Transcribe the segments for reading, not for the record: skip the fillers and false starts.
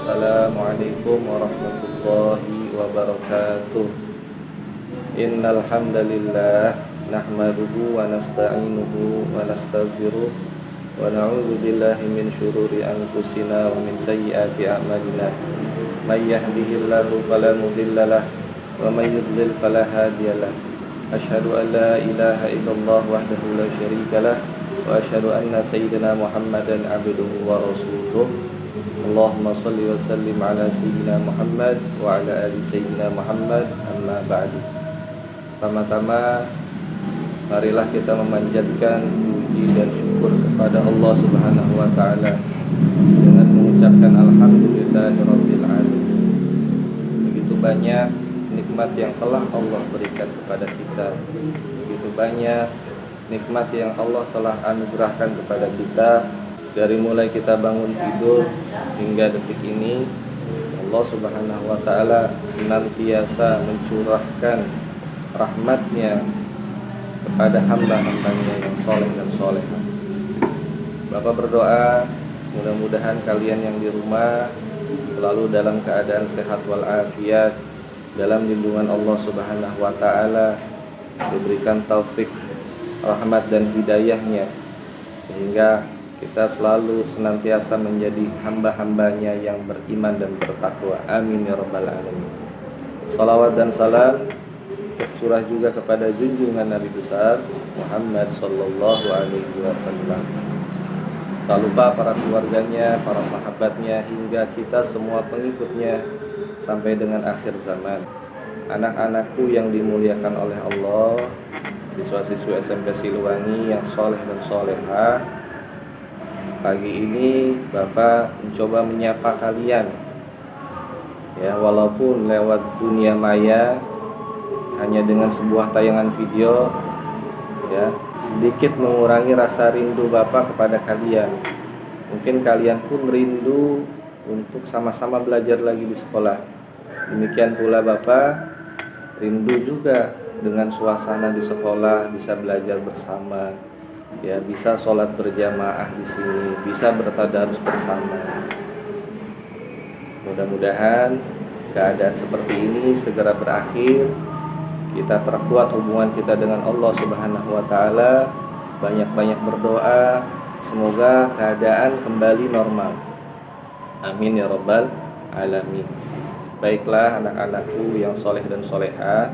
Assalamualaikum warahmatullahi wabarakatuh. Innal hamdalillah nahmaduhu wa nasta'inuhu wa nastaghfiruh wa na'udzu billahi min syururi anfusina wa min sayyiati a'malina. May yahdihillahu fala mudhillalah wa may yudlil fala hadiyalah. Asyhadu an la ilaha illallah wahdahu la syarikalah wa asyhadu anna sayyidina Muhammadan abduhu wa rasuluh. Allahumma shalli wa sallim ala sayyidina Muhammad wa ala ali sayyidina Muhammad, amma ba'du. Pertama-tama marilah kita memanjatkan puji dan syukur kepada Allah Subhanahu wa taala dengan mengucapkan alhamdulillahirabbil alamin. Begitu banyak nikmat yang telah Allah berikan kepada kita. Begitu banyak nikmat yang Allah telah anugerahkan kepada kita. Dari mulai kita bangun tidur hingga detik ini, Allah Subhanahu wa ta'ala senantiasa mencurahkan rahmatnya kepada hamba-hambanya yang soleh dan solehah. Bapak berdoa mudah-mudahan kalian yang di rumah selalu dalam keadaan sehat walafiat, dalam lindungan Allah Subhanahu wa ta'ala, diberikan taufik, rahmat dan hidayahnya, sehingga kita selalu senantiasa menjadi hamba-hambanya yang beriman dan bertakwa. Amin ya rabbal alamin. Salawat dan salam tercurah juga kepada junjungan Nabi besar Muhammad sallallahu alaihi wasallam. Tak lupa para keluarganya, para sahabatnya, hingga kita semua pengikutnya sampai dengan akhir zaman. Anak-anakku yang dimuliakan oleh Allah, siswa-siswi SMP Siliwangi yang soleh dan solehah, pagi ini Bapak mencoba menyapa kalian, ya, walaupun lewat dunia maya, hanya dengan sebuah tayangan video, ya, sedikit mengurangi rasa rindu Bapak kepada kalian. Mungkin kalian pun rindu untuk sama-sama belajar lagi di sekolah. Demikian pula Bapak rindu juga dengan suasana di sekolah, bisa belajar bersama, ya, bisa sholat berjamaah di sini, bisa bertadarus bersama. Mudah-mudahan keadaan seperti ini segera berakhir. Kita perkuat hubungan kita dengan Allah Subhanahu wa taala, banyak-banyak berdoa semoga keadaan kembali normal. Amin ya rabbal alamin. Baiklah anak-anakku yang soleh dan solehah,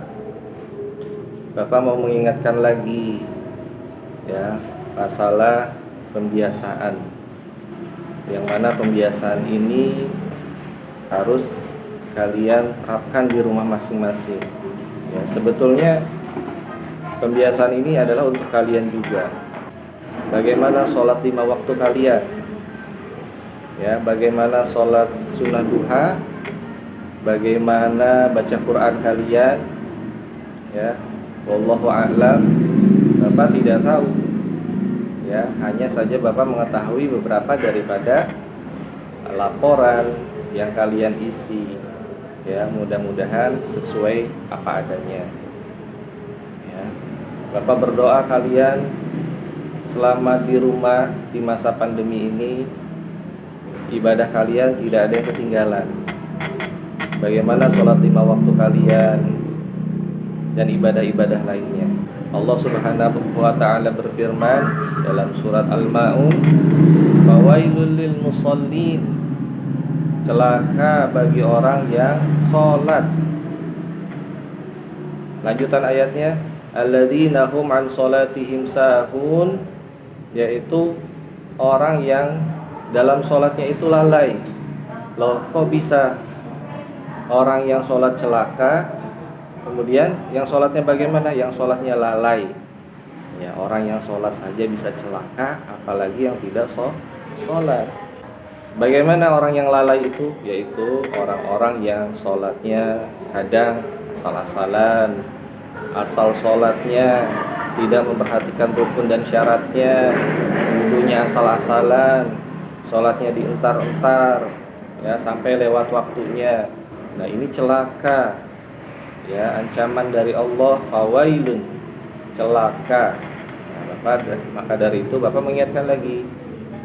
Bapak mau mengingatkan lagi, ya, masalah pembiasaan, yang mana pembiasaan ini harus kalian terapkan di rumah masing-masing. Ya, sebetulnya pembiasaan ini adalah untuk kalian juga. Bagaimana sholat 5 waktu kalian, ya, bagaimana sholat sunnah duha, bagaimana baca Quran kalian, ya, wallahu a'lam. Bapak tidak tahu, ya, hanya saja Bapak mengetahui beberapa daripada laporan yang kalian isi, ya, mudah-mudahan sesuai apa adanya, ya. Bapak berdoa kalian selama di rumah di masa pandemi ini, ibadah kalian tidak ada yang ketinggalan. Bagaimana sholat 5 waktu kalian dan ibadah-ibadah lainnya. Allah Subhanahu wa ta'ala berfirman dalam surat Al-Ma'un, fawailul lil musallin, celaka bagi orang yang sholat. Lanjutan ayatnya, alladzina hum an sholatihim sahun, yaitu orang yang dalam sholatnya itu lalai. Loh, kok bisa orang yang sholat celaka, kemudian yang sholatnya bagaimana? Yang sholatnya lalai. Ya, orang yang sholat saja bisa celaka, apalagi yang tidak sholat. Bagaimana orang yang lalai itu? Yaitu orang-orang yang sholatnya kadang asal-asalan, asal sholatnya tidak memperhatikan rukun dan syaratnya, wudunya asal-asalan, sholatnya dientar-entar, ya, sampai lewat waktunya. Nah, ini celaka, ya, ancaman dari Allah, fawailun, celaka. Nah, maka dari itu Bapak mengingatkan lagi,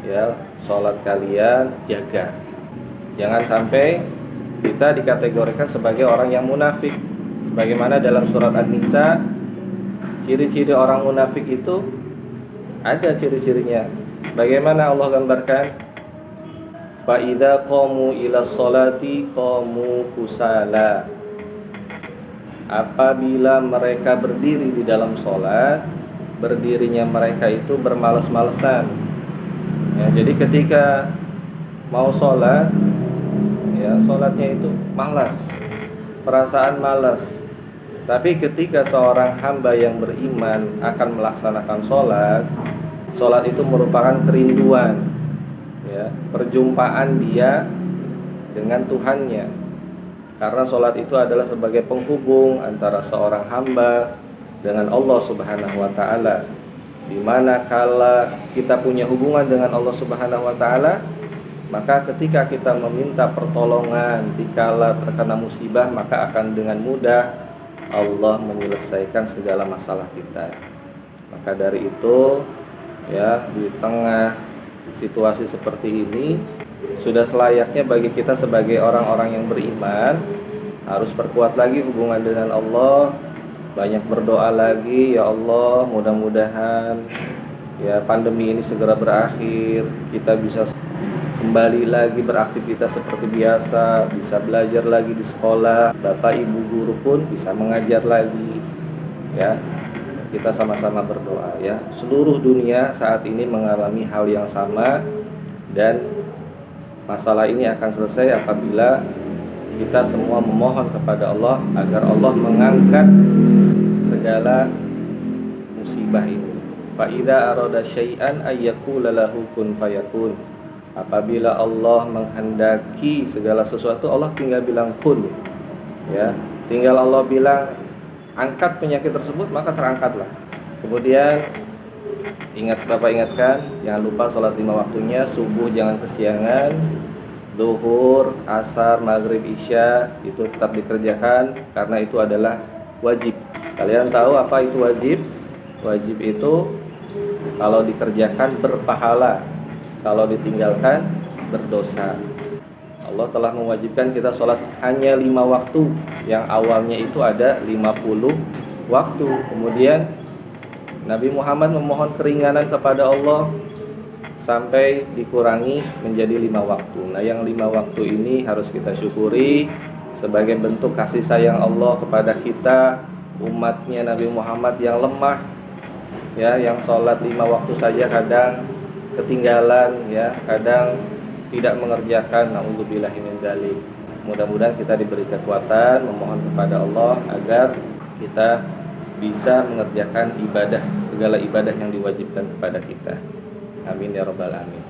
ya, sholat kalian jaga, Jangan sampai kita dikategorikan sebagai orang yang munafik. Sebagaimana dalam surat An-Nisa, ciri-ciri orang munafik itu ada ciri-cirinya. Bagaimana Allah gambarkan? Fa idza qamu ila sholati qamu kusala. Apabila mereka berdiri di dalam sholat, berdirinya mereka itu bermalas-malesan. Ya, jadi ketika mau sholat, ya sholatnya itu malas, perasaan malas. Tapi ketika seorang hamba yang beriman akan melaksanakan sholat itu merupakan kerinduan, ya, perjumpaan dia dengan Tuhannya. Karena sholat itu adalah sebagai penghubung antara seorang hamba dengan Allah Subhanahu wa Ta'ala. Dimana kala kita punya hubungan dengan Allah Subhanahu wa Ta'ala, maka ketika kita meminta pertolongan dikala terkena musibah, maka akan dengan mudah Allah menyelesaikan segala masalah kita. Maka dari itu, ya, di tengah situasi seperti ini, sudah selayaknya bagi kita sebagai orang-orang yang beriman harus perkuat lagi hubungan dengan Allah, banyak berdoa lagi, ya Allah, mudah-mudahan ya pandemi ini segera berakhir, kita bisa kembali lagi beraktivitas seperti biasa, bisa belajar lagi di sekolah, bapak ibu guru pun bisa mengajar lagi, ya. Kita sama-sama berdoa, ya. Seluruh dunia saat ini mengalami hal yang sama, dan masalah ini akan selesai apabila kita semua memohon kepada Allah agar Allah mengangkat segala musibah ini. Fa idza arada syai'an ayyaqula lahu kun fayakun. Apabila Allah menghendaki segala sesuatu, Allah tinggal bilang kun. Ya, tinggal Allah bilang angkat penyakit tersebut, maka terangkatlah. Kemudian Bapak ingatkan, jangan lupa sholat 5 waktunya, subuh jangan kesiangan, zuhur, asar, maghrib, isya itu tetap dikerjakan karena itu adalah wajib. Kalian tahu apa itu wajib? Wajib itu kalau dikerjakan berpahala, kalau ditinggalkan berdosa. Allah telah mewajibkan kita sholat hanya 5 waktu, yang awalnya itu ada 50 waktu. Kemudian Nabi Muhammad memohon keringanan kepada Allah sampai dikurangi menjadi 5 waktu. Nah, yang 5 waktu ini harus kita syukuri sebagai bentuk kasih sayang Allah kepada kita, umatnya Nabi Muhammad yang lemah, ya, yang sholat 5 waktu saja kadang ketinggalan, ya, kadang tidak mengerjakan. Na'udzubillahi min dzalik. Mudah-mudahan kita diberi kekuatan memohon kepada Allah agar kita bisa mengerjakan ibadah, segala ibadah yang diwajibkan kepada kita. Amin ya rabbal alamin.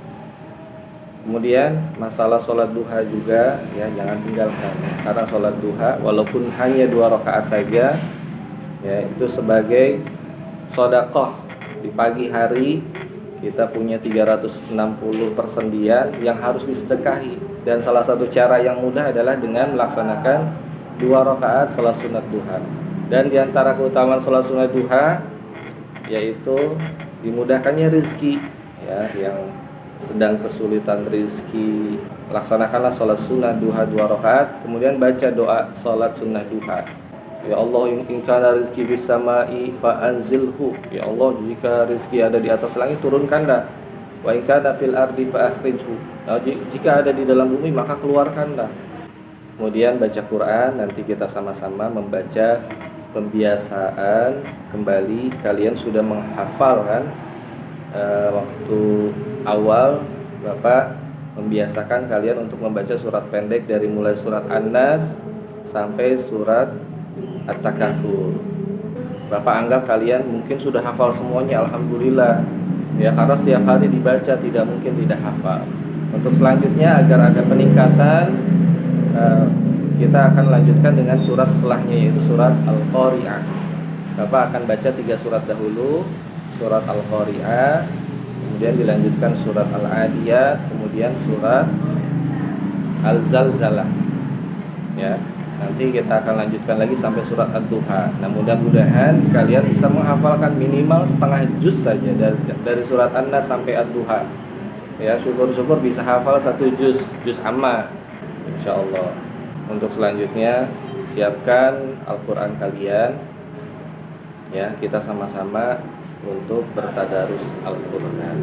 Kemudian masalah sholat duha juga, ya, jangan tinggalkan. Karena sholat duha walaupun hanya 2 rakaat saja, ya, itu sebagai sedekah. Di pagi hari kita punya 360 persendian yang harus disedekahi, dan salah satu cara yang mudah adalah dengan melaksanakan 2 rakaat salat sunat duha. Dan diantara keutamaan salat sunat duha yaitu dimudahkannya rezeki, ya, yang sedang kesulitan rezeki, laksanakanlah salat sunat duha 2 rakaat, kemudian baca doa salat sunat duha. Ya Allah, in kana rizki bis samai fa anzilhu. Ya Allah, jika rezeki ada di atas langit, turunkanlah. Wa in kana fil ardi fa akhrijhu. Nah, jika ada di dalam bumi, maka keluarkanlah. Kemudian baca Quran, nanti kita sama-sama membaca pembiasaan kembali. Kalian sudah menghafal kan? Waktu awal Bapak membiasakan kalian untuk membaca surat pendek dari mulai surat An-Nas sampai surat At-Takatsur. Bapak anggap kalian mungkin sudah hafal semuanya, alhamdulillah. Ya, karena setiap hari dibaca, tidak mungkin tidak hafal. Untuk selanjutnya agar ada peningkatan, kita akan lanjutkan dengan surat setelahnya, yaitu surat Al-Qari'ah. Bapak akan baca 3 surat dahulu, surat Al-Qari'ah, kemudian dilanjutkan surat Al-Adiyat, kemudian surat Al-Zalzalah. Ya, nanti kita akan lanjutkan lagi sampai surat Ad-Duha. Nah, mudah-mudahan kalian bisa menghafalkan minimal setengah juz saja dari surat An-Nas sampai Ad-Duha. Ya, syukur-syukur bisa hafal 1 juz amma. insya Allah. Untuk selanjutnya siapkan Al-Quran kalian, ya, kita sama-sama untuk bertadarus Al-Quran.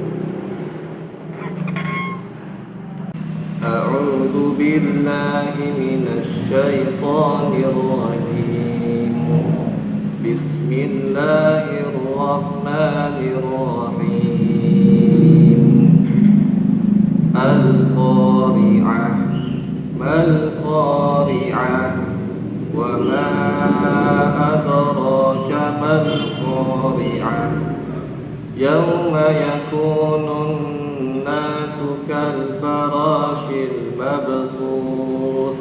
A'udzu billahi minasy syaithanir rajim. Bismillahirrahmanirrahim. Al-Qari'ah, mal-Qari'ah, wa ma adraka mal-Qari'ah. Yawma yakunun nasu kal-farashil mabthuth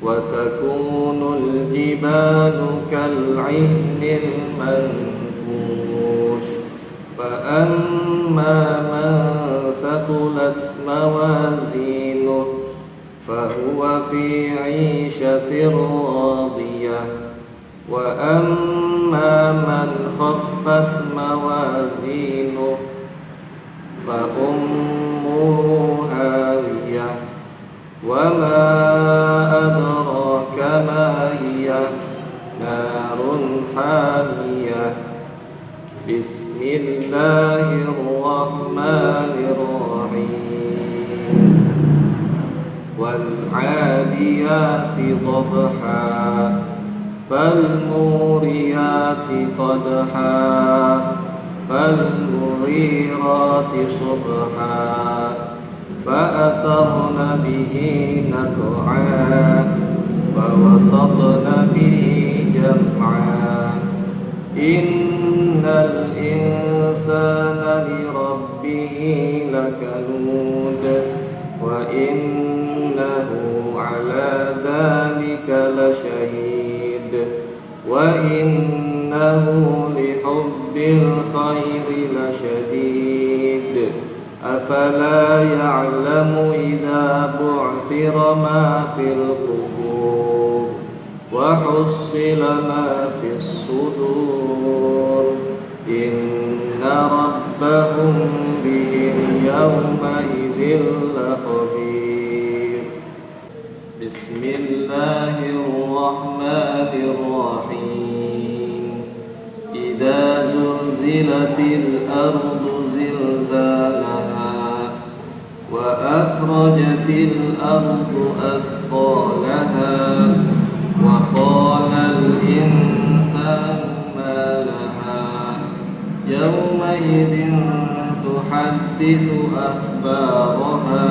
wa takunul jibalu kal-'ihnil manfush. Fa amma man thaqulat mawazinuhu fa huwa fi 'ishatin radiyah wa amma man khaffat mawazinuhu fa ummuhu hawiyah wa ma adraka ma hiya narun hamiyah. Bismillahirrahmanirrahim. Wal 'adiyati dhabha fal muriyati qadha fal mughirati subha fa atharna bihi naq'a wa wasatna bihi jam'a. Innal insana li rabbihi lakanud wa innahu ala dhalika lasyahid wa innahu li hubbil khairi lasyadid. Afala ya'lamu idza bu'thira ma fil qubur wa hussila ma fis sudur. Inna rabbahum bihim yawma idzin lakhabir. Bismillahirrahmanirrahim. Idza zulzilatil ardu zilzalaha wa akhrajatil ardu athqalaha wa qala al insanu ma laha yawma idzin tuhaddithu akhbaraha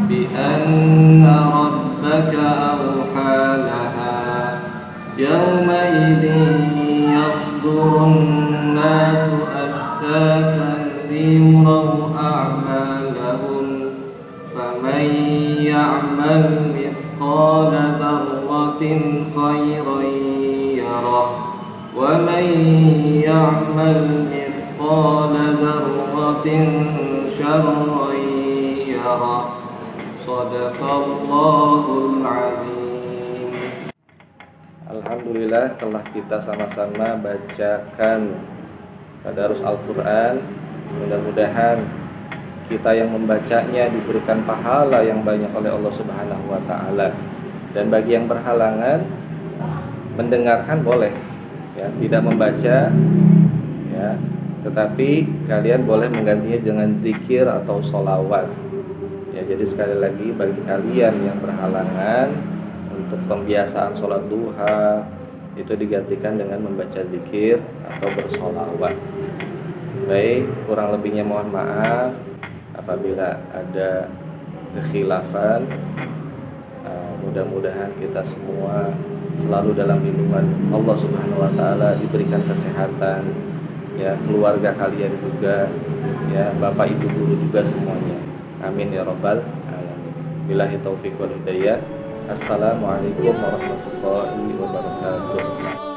bi anna rabbaka awha laha yawma idzin yasdurun nasu ashtatan liyuraw a'malahum faman ya'mal mithqala dzarratin khayran yarah wa man ya'mal mithqala dzarratin syarran yarah. Shadaqallahul azim. Alhamdulillah telah kita sama-sama bacakan tadarus Al-Quran. Mudah-mudahan kita yang membacanya diberikan pahala yang banyak oleh Allah Subhanahu wa Ta'ala. Dan bagi yang berhalangan, mendengarkan boleh, ya, tidak membaca, ya, tetapi kalian boleh menggantinya dengan zikir atau sholawat. Ya, jadi sekali lagi bagi kalian yang berhalangan untuk pembiasaan sholat duha itu digantikan dengan membaca zikir atau bersholawat. Baik, kurang lebihnya mohon maaf apabila ada kekhilafan. Mudah-mudahan kita semua selalu dalam lindungan Allah Subhanahu wa Ta'ala, diberikan kesehatan, ya, keluarga kalian juga, ya, bapak ibu guru juga semuanya. Amin ya rabbal alamin. Billahi taufiq wal hidayah. Assalamualaikum warahmatullahi wabarakatuh.